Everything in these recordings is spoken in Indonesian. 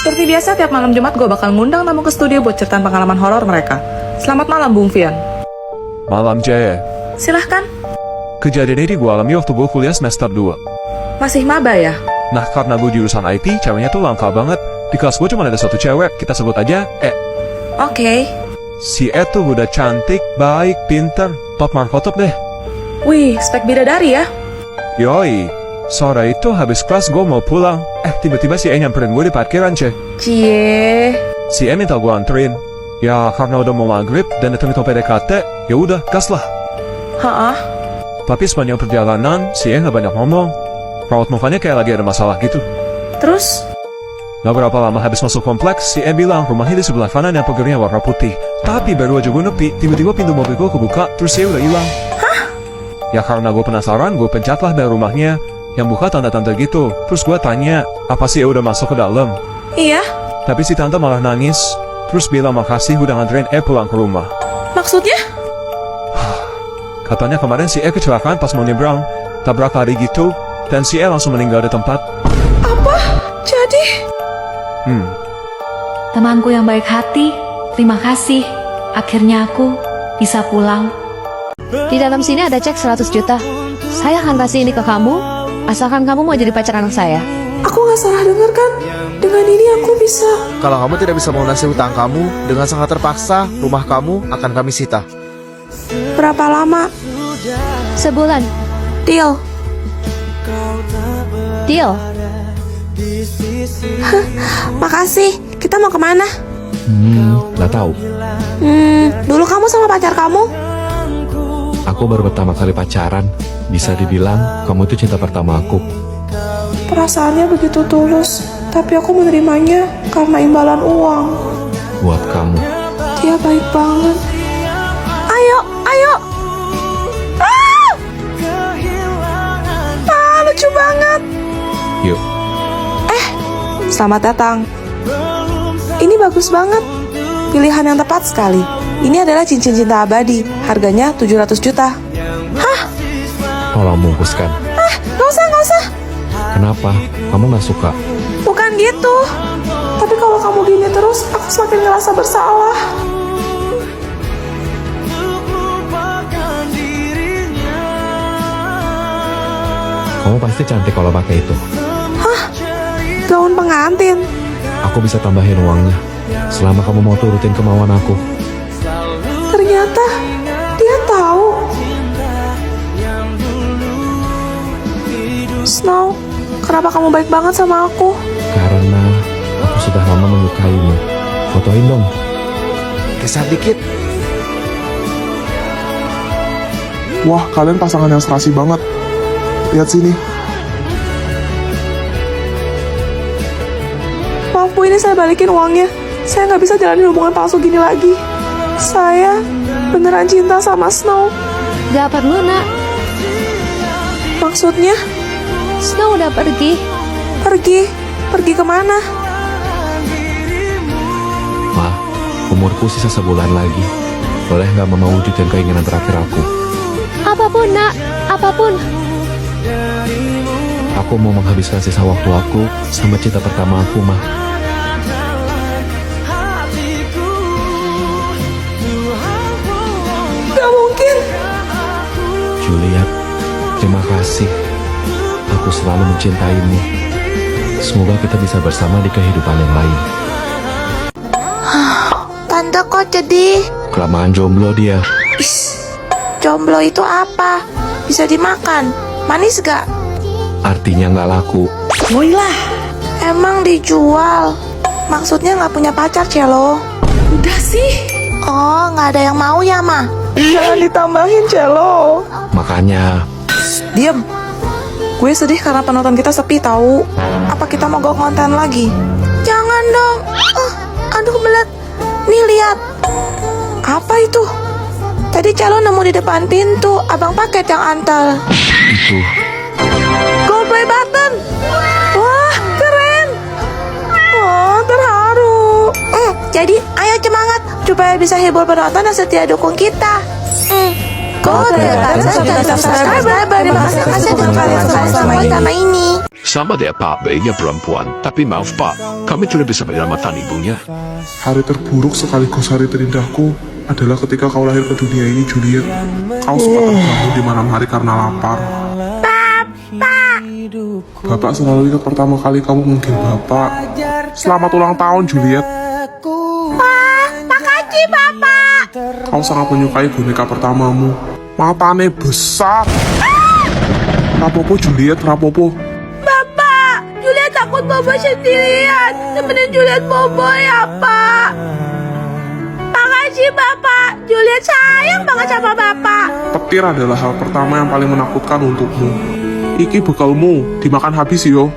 Seperti biasa, tiap malam Jumat gue bakal ngundang tamu ke studio buat ceritain pengalaman horor mereka. Selamat malam, Bung Fian. Malam, Jaya. Silahkan. Kejadian ini gue alami waktu gue kuliah semester 2. Masih maba ya? Nah, karena gue jurusan IT, ceweknya tuh langka banget. Di kelas gue cuma ada satu cewek, kita sebut aja Oke. Si tuh udah cantik, baik, pinter, top markotop deh. Wih, spek bidadari ya? Yoi, sore itu habis kelas gue mau pulang. Tiba-tiba si nyamperin gue di parkiran, Cie. Si minta gue anterin. Ya, karena udah mau maghrib dan hitung-hitung PDKT, ya udah, gas lah. Hah? Tapi sepanjang perjalanan, si nggak banyak ngomong. Raut mukanya kayak lagi ada masalah gitu. Terus? Gak berapa lama habis masuk kompleks, si bilang rumahnya di sebelah kanan yang pagarnya warna putih. Tapi baru aja gue nepi, tiba-tiba pintu mobil gue kebuka, terus dia udah hilang. Hah? Ya karena gue penasaran, gue pencatlah dari rumahnya. Yang buka tanda-tanda gitu. Terus gue tanya, apa sih udah masuk ke dalam? Iya. Tapi si tante malah nangis, terus bilang makasih udah nganterin pulang ke rumah. Maksudnya? Katanya kemarin si kecelakaan pas mau nyebrang, tabrak lari gitu, dan si langsung meninggal di tempat. Apa? Jadi? Temanku yang baik hati, terima kasih. Akhirnya aku bisa pulang. Di dalam sini ada cek 100 juta. Saya akan kasih ini ke kamu, asalkan kamu mau jadi pacar anak saya. Aku gak salah dengar kan? Dengan ini aku bisa. Kalau kamu tidak bisa melunasi hutang kamu, dengan sangat terpaksa, rumah kamu akan kami sita. Berapa lama? Sebulan. Deal. Deal. Makasih. Kita mau kemana? Gak tahu. Dulu kamu sama pacar kamu? Aku baru pertama kali pacaran. Bisa dibilang kamu itu cinta pertama aku. Perasaannya begitu tulus, tapi aku menerimanya karena imbalan uang. Buat kamu. Dia baik banget. Ayo, ayo. Lucu banget. Yuk. Selamat datang. Ini bagus banget. Pilihan yang tepat sekali. Ini adalah cincin cinta abadi. Harganya 700 juta. Hah? Tolong bungkuskan. Gak usah. Kenapa? Kamu gak suka? Bukan gitu. Tapi kalau kamu gini terus, aku semakin ngerasa bersalah. Kamu pasti cantik kalau pakai itu. Gaun pengantin. Aku bisa tambahin uangnya selama kamu mau turutin kemauan aku. Ternyata dia tahu. Snow, kenapa kamu baik banget sama aku? Karena aku sudah lama menyukaimu. Fotoin dong. Geser dikit. Wah, kalian pasangan yang serasi banget. Lihat sini. Maaf Bu, ini saya balikin uangnya. Saya nggak bisa jalanin hubungan palsu gini lagi. Saya beneran cinta sama Snow. Gak perlu, nak. Maksudnya? Snow udah pergi. Pergi kemana? Ma, umurku sisa sebulan lagi. Boleh gak mama wujudin keinginan terakhir aku? Apapun, nak. Apapun. Aku mau menghabiskan sisa waktu aku sama cinta pertama aku, Ma. Gak mungkin. Juliet, terima kasih. Aku selalu mencintaimu. Semoga kita bisa bersama di kehidupan yang lain. Tante kok sedih? Kelamaan jomblo dia. Jomblo itu apa? Bisa dimakan? Manis gak? Artinya nggak laku. Woilah. Emang dijual? Maksudnya nggak punya pacar, Celo? Udah sih. Oh, nggak ada yang mau ya, Ma? Jangan ditambahin, Celo. Makanya Diem. Gue sedih karena penonton kita sepi tahu. Apa kita mau go konten lagi? Jangan dong. Aduh belat. Nih lihat. Apa itu? Tadi Celo nemu di depan pintu. Abang paket yang antal. itu. Gold play button. Wah, keren. Oh, terharu. Jadi ayo semangat supaya bisa hibur penonton yang setia dukung kita. Gold play button, subscriber. Terima kasih untuk kalian selama ini. Sama dia Pak, bayinya perempuan. Tapi maaf Pak, kami tidak bisa menyelamatkan ibunya. Hari terburuk sekaligus hari terindahku adalah ketika kau lahir ke dunia ini, Juliet. Kau sempat terbangun di malam hari karena lapar. Bapak selalu ingat pertama kali kamu manggil Bapak. Selamat ulang tahun, Juliet. Makasih, Bapak. Kau sangat menyukai boneka pertamamu. Matanya besar. Rapopo, Juliet, rapopo. Bapak, Juliet takut Bobo sendirian. Temenin Juliet Bobo ya, Pak. Makasih, Bapak. Juliet sayang banget sama Bapak. Petir adalah hal pertama yang paling menakutkan untukmu. Iki bekalmu, dimakan habis yo.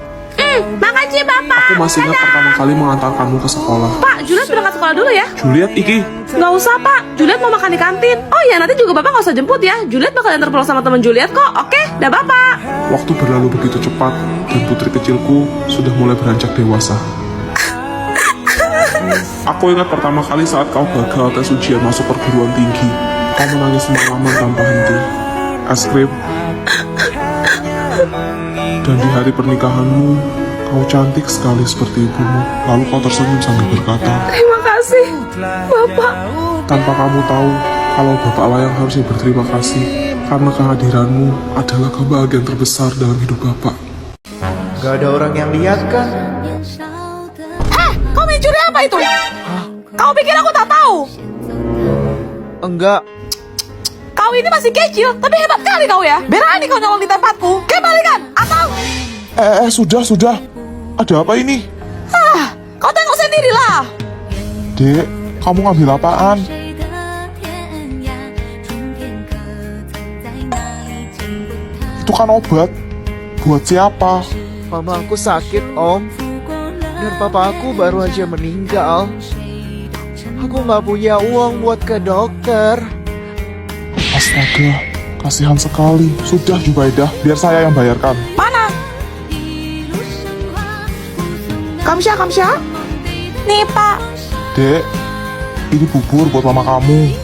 Makasih, Bapak. Aku masih ingat pertama kali mengantarkanmu ke sekolah. Pak, Juliet berangkat sekolah dulu ya. Juliet, iki. Nggak usah, Pak. Juliet mau makan di kantin. Oh ya, nanti juga Bapak nggak usah jemput ya. Juliet bakal antar pulang sama teman Juliet kok. Oke, dah Bapak. Waktu berlalu begitu cepat, dan putri kecilku sudah mulai beranjak dewasa. Aku ingat pertama kali saat kau gagal tes ujian masuk perguruan tinggi. Kau menangis semalaman tanpa henti. Es krim. Dan di hari pernikahanmu, kau cantik sekali seperti ibumu. Lalu kau tersenyum sambil berkata, Terima kasih, Bapak. tanpa kamu tahu kalau bapaklah yang harusnya berterima kasih, karena kehadiranmu adalah kebahagiaan terbesar dalam hidup bapak. Gak ada orang yang lihat kan? Kau mencuri apa itu? Kau pikir aku tak tahu? Enggak. Kau ini masih kecil, tapi hebat kali kau ya. Berani kau nyolong di tempatku. Kembalikan, atau... Sudah. Ada apa ini? Kau tengok sendirilah. Dek, kamu ngambil apaan? Itu kan obat. Buat siapa? Mama aku sakit, Om. Dan papa aku baru aja meninggal. Aku nggak punya uang buat ke dokter. Astaga, kasihan sekali. Sudah, Jubaidah, biar saya yang bayarkan. Mana? Kamsya. Nih, Pak. Dek, ini bubur buat mama kamu.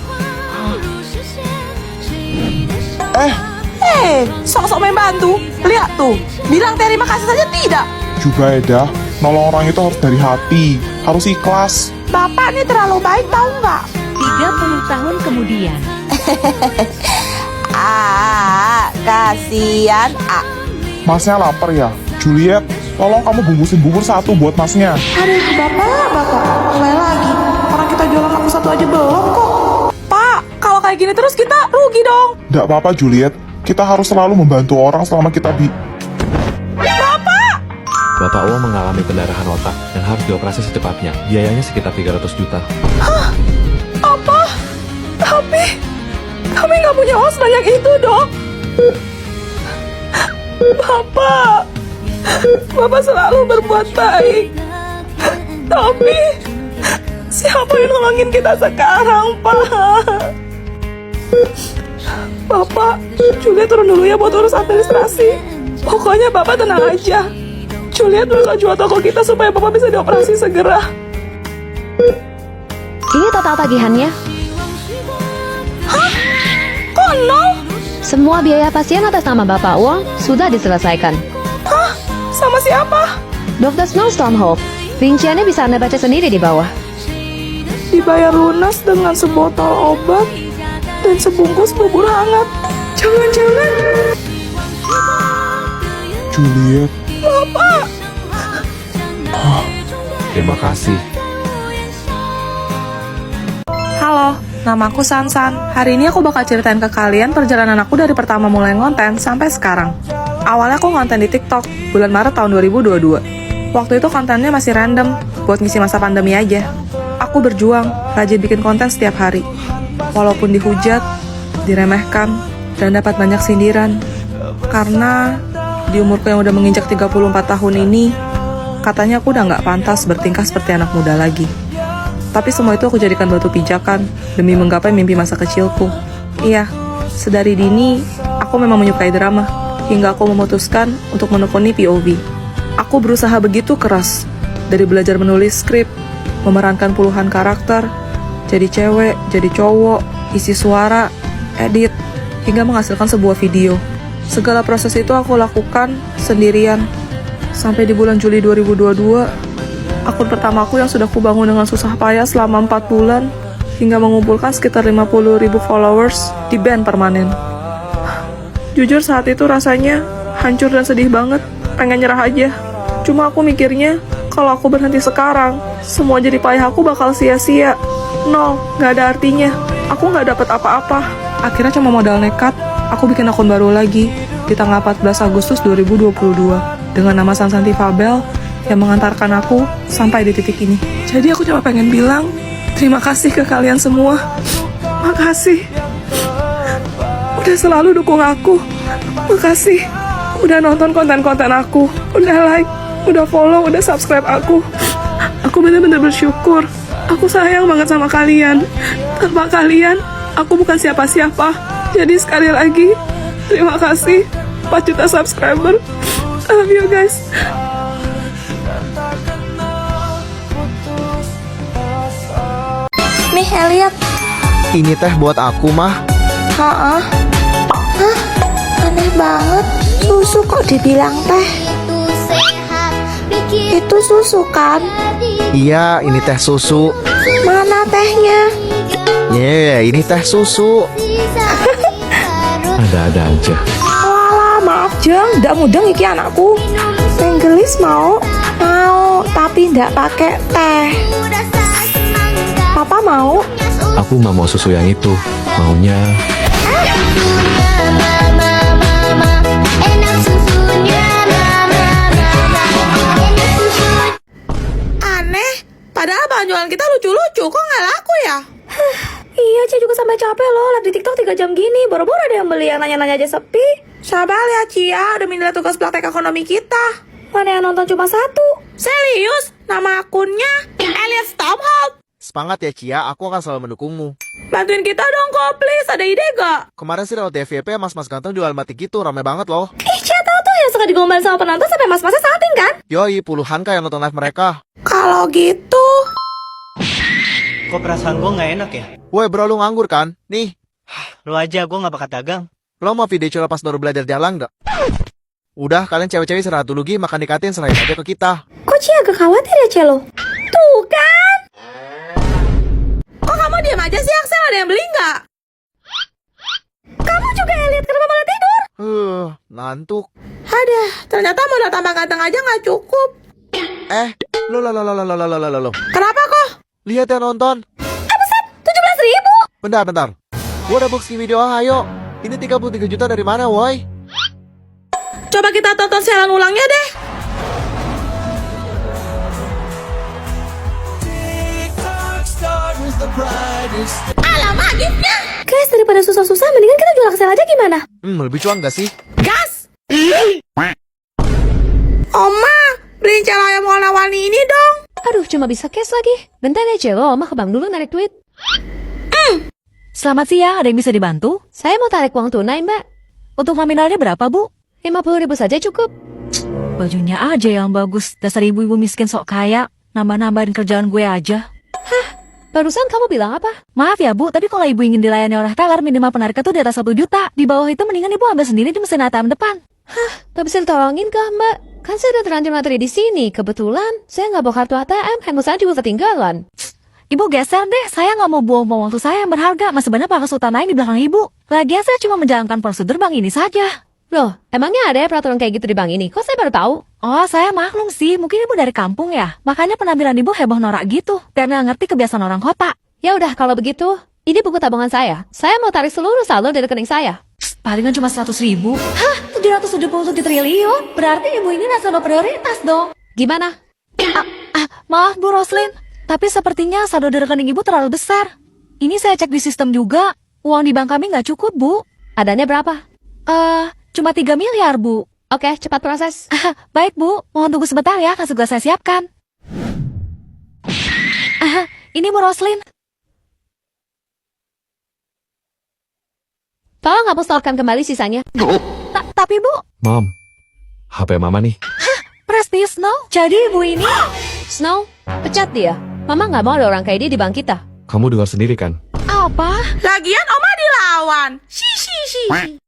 Sok-sok main bantu. Lihat tuh, bilang terima kasih saja tidak. Jubaidah, nolong orang itu harus dari hati. Harus ikhlas. Bapak ini terlalu baik, tahu nggak? 30 tahun kemudian. Kasihan. Masnya lapar ya? Juliet, tolong kamu bungkusin bubur satu buat masnya. Aduh, Bapak, mulai lagi. Orang kita jualan laku satu aja belum kok. Pak, kalau kayak gini terus kita rugi dong. Nggak apa-apa, Juliet. Kita harus selalu membantu orang selama kita Bapak Uang mengalami pendarahan otak dan harus dioperasi secepatnya. Biayanya sekitar 300 juta. Apa? Tapi kami nggak punya uang sebanyak itu, Dok. Bapak selalu berbuat baik. Tapi siapa yang nolongin kita sekarang, Pak? Bapak, Juliet turun dulu ya buat urus administrasi. Pokoknya Bapak tenang aja. Juliet berusaha jual toko kita supaya Bapak bisa dioperasi segera. Ini total tagihannya. Kok nol? Semua biaya pasien atas nama Bapak Uang sudah diselesaikan. Sama siapa? Dr. Snowstorm. Rinciannya bisa Anda baca sendiri di bawah. Dibayar lunas dengan sebotol obat dan sebungkus bubur hangat. Jangan-jangan Juliet. Bapak. Terima kasih. Halo, namaku Sansan. Hari ini aku bakal ceritain ke kalian perjalanan aku dari pertama mulai ngonten sampai sekarang. Awalnya aku ngonten di TikTok bulan Maret tahun 2022. Waktu itu kontennya masih random, buat ngisi masa pandemi aja. Aku berjuang, rajin bikin konten setiap hari. Walaupun dihujat, diremehkan, dan dapat banyak sindiran. Karena di umurku yang udah menginjak 34 tahun ini, katanya aku udah gak pantas bertingkah seperti anak muda lagi. Tapi semua itu aku jadikan batu pijakan demi menggapai mimpi masa kecilku. Iya, sedari dini, aku memang menyukai drama, hingga aku memutuskan untuk menekuni POV. Aku berusaha begitu keras, dari belajar menulis skrip, memerankan puluhan karakter, jadi cewek, jadi cowok, isi suara, edit, hingga menghasilkan sebuah video. Segala proses itu aku lakukan sendirian. Sampai di bulan Juli 2022, akun pertamaku yang sudah kubangun dengan susah payah selama 4 bulan, hingga mengumpulkan sekitar 50.000 followers, di-ban permanen. Jujur saat itu rasanya hancur dan sedih banget, pengen nyerah aja. Cuma aku mikirnya, kalau aku berhenti sekarang, semua jerih payah aku bakal sia-sia. Nol, gak ada artinya. Aku gak dapat apa-apa. Akhirnya cuma modal nekat, aku bikin akun baru lagi di tanggal 14 Agustus 2022 dengan nama Sansanti Fabel yang mengantarkan aku sampai di titik ini. Jadi aku cuma pengen bilang terima kasih ke kalian semua. Makasih udah selalu dukung aku. Makasih udah nonton konten-konten aku, udah like, udah follow, udah subscribe aku. Aku bener-bener bersyukur. Aku sayang banget sama kalian. Tanpa kalian, aku bukan siapa-siapa. Jadi sekali lagi, terima kasih 4 juta subscriber. I love you guys. Nih, lihat. Ini teh buat aku, mah. Hah? Aneh banget. Susu kok dibilang teh? Itu susu kan? Iya, ini teh susu. Mana tehnya? Ini teh susu. Ada-ada aja. Walah, maaf Jeng, ndak mudeng iki anakku. Teh gelis mau? Mau, tapi ndak pakai teh. Papa mau? Aku mah mau susu yang itu. Maunya Aneh, padahal bahan jualan kita lucu-lucu, kok nggak laku ya? Iya, Cia juga sampai capek loh, live di TikTok 3 jam gini, baru-baru ada yang beli, yang nanya-nanya aja sepi. Sabar ya Cia, demi nilai tugas praktek ekonomi kita. Mana yang nonton cuma 1? Serius? Nama akunnya Elias Tomholt. Semangat ya Cia, aku akan selalu mendukungmu. Bantuin kita dong kok, please, ada ide gak? Kemarin sih lewat FYP mas-mas ganteng jual mati gitu, rame banget loh. Ih, Cia tahu tuh yang suka digombalin sama penonton sampai mas-masnya salting kan? Yoi, puluhan kah yang nonton live mereka. Kalau gitu... Kok perasaan gue gak enak ya? Woi bro, lu nganggur kan? Nih, Lu aja, gue gak bakat dagang. lo mau video cula pas baru belajar jalan gak? Udah, kalian cewek-cewek istirahat dulu Gi, makan dikatin serahin aja ke kita. Kok Cia agak khawatir ya, Celo? Tuh kan? Kok kamu diam aja sih, Axel? Ada yang beli nggak? Kamu juga ya, lihat kenapa malah tidur? Ngantuk. Aduh, ternyata modal tambah ganteng aja nggak cukup. Lo. Kenapa kok? Lihat yang nonton. Buset, 17.000. Bentar. Gua udah booking video, ayo. Ini 33 juta dari mana, woi? Coba kita tonton siaran ulangnya deh. Alamak, giftnya. Guys, daripada susah-susah, mendingan kita jual Axel aja gimana? Lebih cuan gak sih? Gas! Oma, beliin celo ayam warna-warni ini dong. Aduh, cuma bisa cash lagi. Bentar ya, Celo. Oma ke bank dulu narik duit. Selamat siang, ada yang bisa dibantu? Saya mau tarik uang tunai, Mbak. Untuk nominalnya berapa, Bu? 50.000 saja cukup. Bajunya aja yang bagus. Dasar ibu-ibu miskin sok kaya. Nambah-nambahin kerjaan gue aja. Barusan kamu bilang apa? Maaf ya, Bu, tapi kalau ibu ingin dilayani oleh teller, minimal penariknya tuh di atas 1 juta. Di bawah itu mendingan ibu ambil sendiri di mesin ATM depan. Tak bisa ditolongin kah, Mbak? Kan saya udah terlanjur materi di sini. Kebetulan, saya nggak bawa kartu ATM. Handphone saya juga ketinggalan. Ibu geser deh, saya nggak mau buang-buang waktu saya yang berharga. Masih banyak pakas utama yang di belakang ibu. Lagian saya cuma menjalankan prosedur bank ini saja. Loh, emangnya ada ya peraturan kayak gitu di bank ini? Kok saya baru tahu? Oh, saya maklum sih. Mungkin ibu dari kampung ya. Makanya penampilan ibu heboh norak gitu. Karena nggak ngerti kebiasaan orang kota. Ya udah, kalau begitu, ini buku tabungan saya. Saya mau tarik seluruh saldo dari rekening saya. Palingan cuma 100.000. Hah? 777 triliun? Berarti ibu ini nasabah prioritas dong. Gimana? Maaf Bu Roslin, tapi sepertinya saldo di rekening ibu terlalu besar. Ini saya cek di sistem juga. Uang di bank kami nggak cukup, Bu. Adanya berapa? Cuma 3 miliar, Bu. Oke, cepat proses. Baik, Bu. Mohon tunggu sebentar ya, akan segera saya siapkan. Ini Bu Roslin. Tolong hapus setorkan kembali sisanya. Tapi Bu, Mom, HP Mama nih. Prestige Snow. Jadi ibu ini... Snow, pecat dia. Mama nggak mau ada orang kayak dia di bank kita. Kamu dengar sendiri kan? Apa? Lagian Oma dilawan. Si.